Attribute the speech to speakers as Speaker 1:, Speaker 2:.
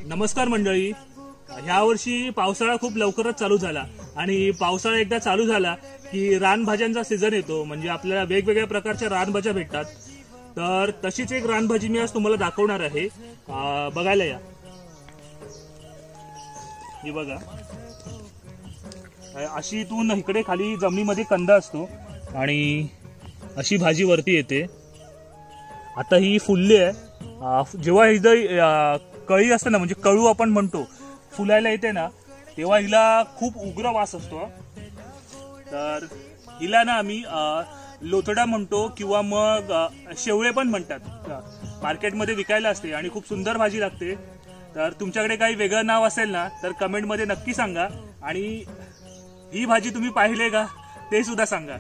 Speaker 1: नमस्कार मंडळी. ह्या वर्षी पावसाळा खूप लवकरच चालू झाला आणि पावसाळा एकदा चालू झाला की रानभाज्यांचा सीझन येतो. म्हणजे आपल्याला वेगवेगळ्या प्रकारच्या रानभाज्या भेटतात. तर तशीच एक रानभाजी मी आज तुम्हाला दाखवणार आहे. बघायला या. ही बघा, अशी इथून इकडे खाली जमिनीमध्ये कंद असतो आणि अशी भाजी वरती येते. आता ही फुलली आहे. जेव्हा हिचं कळी असते ना, म्हणजे कळू आपण म्हणतो, फुलायला येते ना, तेव्हा हिला खूप उग्र वास असतो. तर हिला ना आम्ही लोथडा म्हणतो किंवा मग शेवळे पण म्हणतात. मार्केटमध्ये विकायला असते आणि खूप सुंदर भाजी लागते. तर तुमच्याकडे काही वेगळं नाव असेल ना तर कमेंटमध्ये नक्की सांगा आणि ही भाजी तुम्ही पाहिले का ते सुद्धा सांगा.